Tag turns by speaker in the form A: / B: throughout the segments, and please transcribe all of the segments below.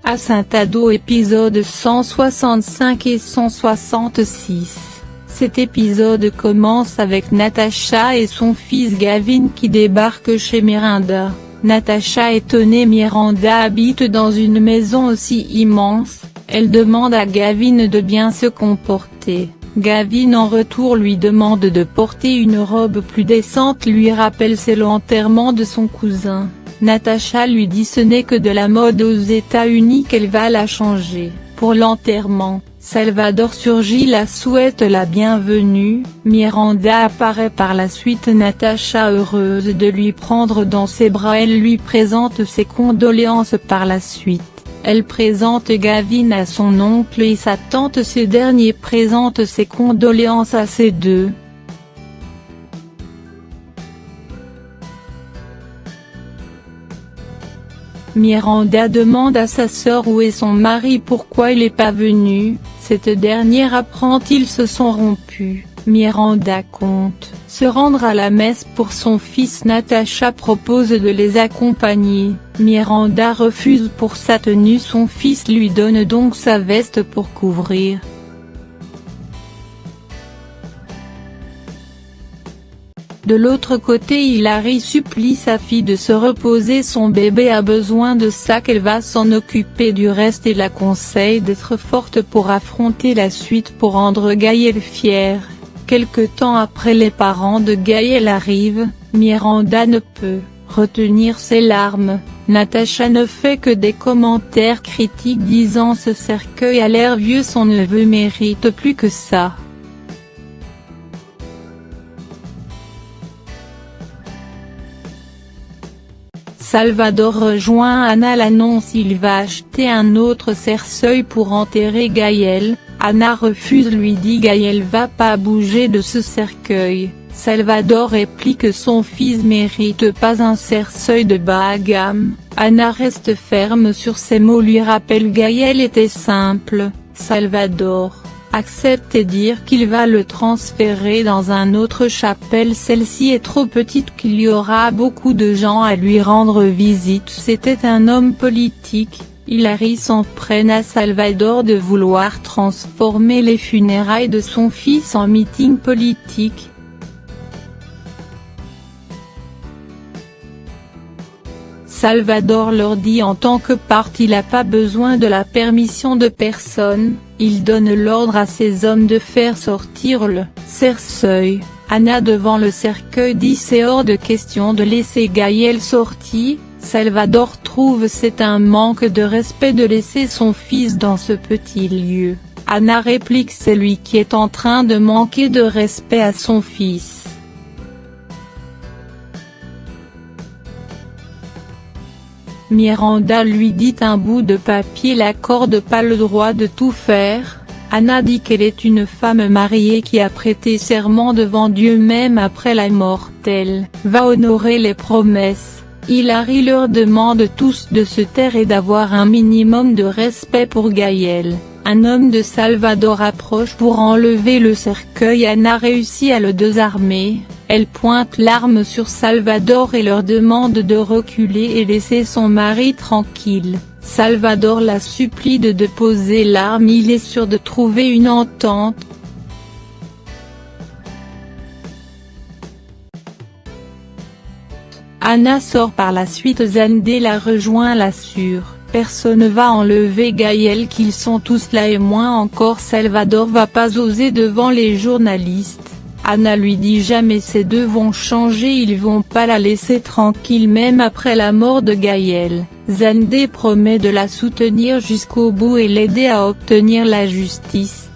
A: À Saint-Ado épisode 165 et 166. Cet épisode commence avec Natasha et son fils Gavin qui débarquent chez Miranda. Natasha étonnée, Miranda habite dans une maison aussi immense, elle demande à Gavin de bien se comporter. Gavin en retour lui demande de porter une robe plus décente, lui rappelle c'est l'enterrement de son cousin. Natasha lui dit ce n'est que de la mode aux États-Unis qu'elle va la changer. Pour l'enterrement, Salvador surgit, la souhaite la bienvenue, Miranda apparaît par la suite, Natasha heureuse de lui prendre dans ses bras, elle lui présente ses condoléances par la suite. Elle présente Gavin à son oncle et sa tante, ce dernier présente ses condoléances à ces deux. Miranda demande à sa sœur où est son mari, pourquoi il n'est pas venu, cette dernière apprend qu'ils se sont rompus. Miranda compte se rendre à la messe pour son fils, Natasha propose de les accompagner, Miranda refuse pour sa tenue, son fils lui donne donc sa veste pour couvrir. De l'autre côté, Hilary supplie sa fille de se reposer, son bébé a besoin de ça, qu'elle va s'en occuper du reste et la conseille d'être forte pour affronter la suite pour rendre Gaël fier. Quelque temps après, les parents de Gaël arrivent, Miranda ne peut retenir ses larmes, Natasha ne fait que des commentaires critiques disant ce cercueil a l'air vieux, son neveu mérite plus que ça. Salvador rejoint Anna, l'annonce il va acheter un autre cercueil pour enterrer Gaël. Anna refuse, lui dit Gaël va pas bouger de ce cercueil. Salvador réplique que son fils mérite pas un cercueil de bas gamme. Anna reste ferme sur ses mots, lui rappelle Gaël était simple. Salvador accepte et dire qu'il va le transférer dans une autre chapelle, celle-ci est trop petite qu'il y aura beaucoup de gens à lui rendre visite. C'était un homme politique. Hilary s'en prenne à Salvador de vouloir transformer les funérailles de son fils en meeting politique. Salvador leur dit en tant que parti il n'a pas besoin de la permission de personne, il donne l'ordre à ses hommes de faire sortir le cercueil. Anna devant le cercueil dit c'est hors de question de laisser Gaël sortir. Salvador trouve c'est un manque de respect de laisser son fils dans ce petit lieu. Anna réplique c'est lui qui est en train de manquer de respect à son fils. Miranda lui dit un bout de papier l'accorde pas le droit de tout faire. Anna dit qu'elle est une femme mariée qui a prêté serment devant Dieu, même après la mort elle va honorer les promesses. Hilary leur demande tous de se taire et d'avoir un minimum de respect pour Gaël. Un homme de Salvador approche pour enlever le cercueil, Anna réussit à le désarmer. Elle pointe l'arme sur Salvador et leur demande de reculer et laisser son mari tranquille. Salvador la supplie de déposer l'arme, il est sûr de trouver une entente. Anna sort par la suite, Zandé la rejoint, l'assure, personne va enlever Gaël, qu'ils sont tous là et moins encore Salvador va pas oser devant les journalistes. Anna lui dit jamais ces deux vont changer, ils vont pas la laisser tranquille même après la mort de Gaël. Zandé promet de la soutenir jusqu'au bout et l'aider à obtenir la justice.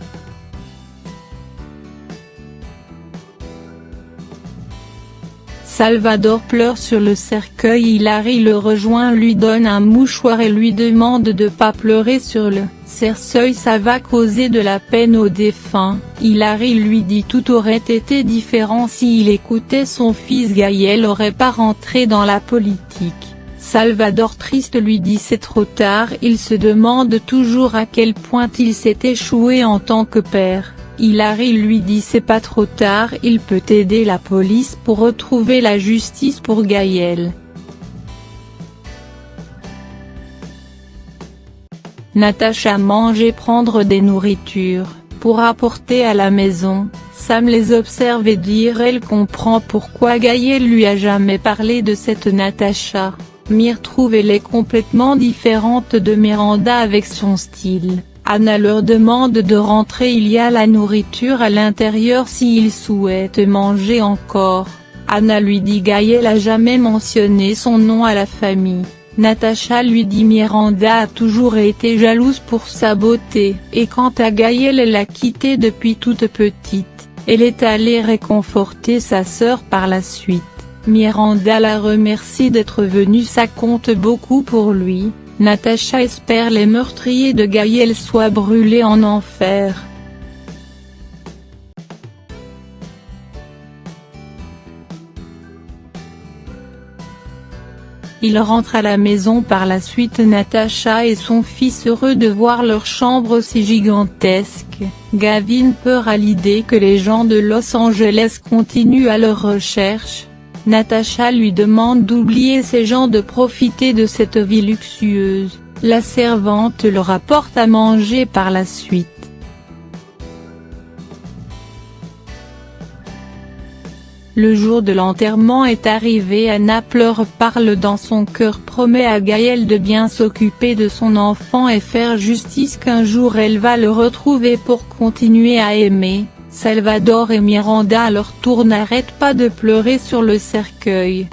A: Salvador pleure sur le cercueil, Hilary le rejoint, lui donne un mouchoir et lui demande de pas pleurer sur le cercueil, ça va causer de la peine aux défunts. Hilary lui dit tout aurait été différent s'il écoutait son fils, Gaël aurait pas rentré dans la politique. Salvador triste lui dit c'est trop tard, il se demande toujours à quel point il s'est échoué en tant que père. Hilary lui dit c'est pas trop tard, il peut aider la police pour retrouver la justice pour Gaël. Natacha mange et prendre des nourritures, pour apporter à la maison. Sam les observe et dire elle comprend pourquoi Gaël lui a jamais parlé de cette Natacha. Mir trouve elle est complètement différente de Miranda avec son style. Anna leur demande de rentrer, il y a la nourriture à l'intérieur s'ils souhaitent manger encore. Anna lui dit Gaël a jamais mentionné son nom à la famille. Natacha lui dit Miranda a toujours été jalouse pour sa beauté, et quant à Gaël elle l'a quitté depuis toute petite, elle est allée réconforter sa sœur par la suite. Miranda la remercie d'être venue, ça compte beaucoup pour lui. Natacha espère les meurtriers de Gaël soient brûlés en enfer. Ils rentrent à la maison par la suite, Natacha et son fils heureux de voir leur chambre si gigantesque. Gavin peur à l'idée que les gens de Los Angeles continuent à leur recherche. Natacha lui demande d'oublier ces gens, de profiter de cette vie luxueuse. La servante leur apporte à manger par la suite. Le jour de l'enterrement est arrivé, Anna pleure, parle dans son cœur, promet à Gaël de bien s'occuper de son enfant et faire justice, qu'un jour elle va le retrouver pour continuer à aimer. Salvador et Miranda à leur tour n'arrêtent pas de pleurer sur le cercueil.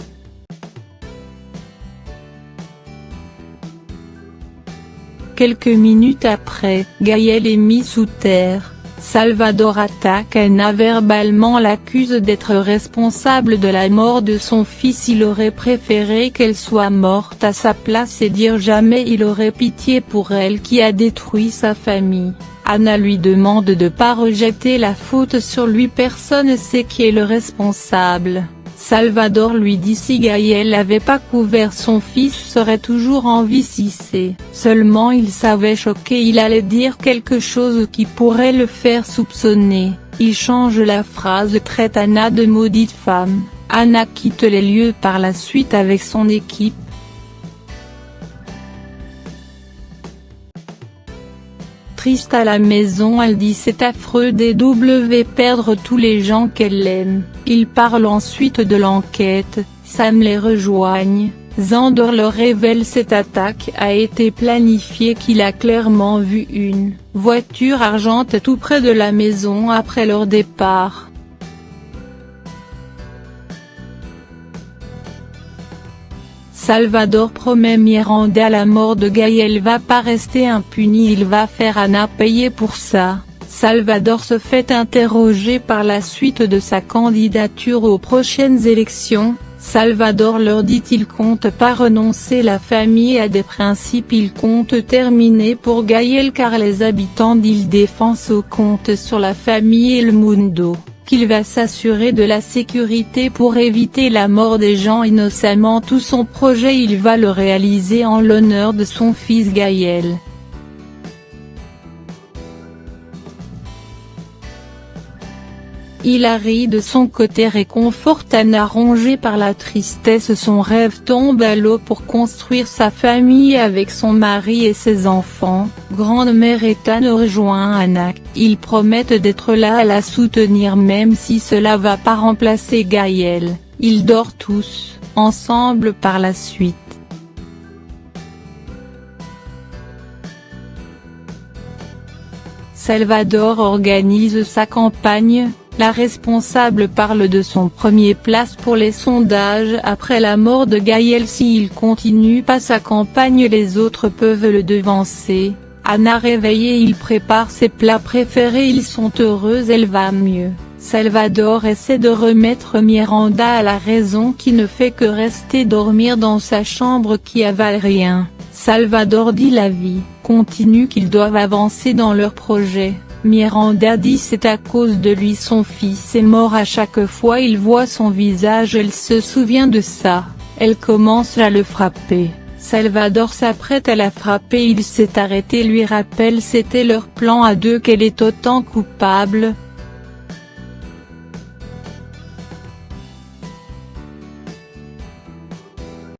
A: Quelques minutes après, Gaël est mis sous terre. Salvador attaque Anna verbalement, l'accuse d'être responsable de la mort de son fils. Il aurait préféré qu'elle soit morte à sa place et dire jamais il aurait pitié pour elle qui a détruit sa famille. Anna lui demande de pas rejeter la faute sur lui, personne ne sait qui est le responsable. Salvador lui dit si Gaël n'avait pas couvert son fils serait toujours en vie, si c'est seulement il savait choquer, il allait dire quelque chose qui pourrait le faire soupçonner. Il change la phrase, traite Anna de maudite femme. Anna quitte les lieux par la suite avec son équipe. Triste à la maison, elle dit c'est affreux DW perdre tous les gens qu'elle aime. Ils parlent ensuite de l'enquête, Sam les rejoigne. Xander leur révèle cette attaque a été planifiée, qu'il a clairement vu une voiture argentée tout près de la maison après leur départ. Salvador promet Miranda la mort de Gaël va pas rester impuni, il va faire Anna payer pour ça. Salvador se fait interroger par la suite de sa candidature aux prochaines élections. Salvador leur dit qu'il compte pas renoncer, la famille a des principes, il compte terminer pour Gaël car les habitants d'Île-Défense comptent sur la famille El Mundo, qu'il va s'assurer de la sécurité pour éviter la mort des gens innocemment. Tout son projet il va le réaliser en l'honneur de son fils Gaël. Hilary de son côté réconforte Anna, rongée par la tristesse, son rêve tombe à l'eau pour construire sa famille avec son mari et ses enfants. Grande-mère Ethan rejoint Anna, ils promettent d'être là à la soutenir même si cela va pas remplacer Gaël. Ils dorment tous ensemble par la suite. Salvador organise sa campagne. La responsable parle de son premier place pour les sondages après la mort de Gaël. S'il continue pas sa campagne, les autres peuvent le devancer. Anna réveillée, il prépare ses plats préférés, ils sont heureux, elle va mieux. Salvador essaie de remettre Miranda à la raison, qui ne fait que rester dormir dans sa chambre, qui avale rien. Salvador dit la vie continue, qu'ils doivent avancer dans leur projet. Miranda dit c'est à cause de lui son fils est mort, à chaque fois il voit son visage elle se souvient de ça, elle commence à le frapper. Salvador s'apprête à la frapper, il s'est arrêté, lui rappelle c'était leur plan à deux qu'elle est autant coupable,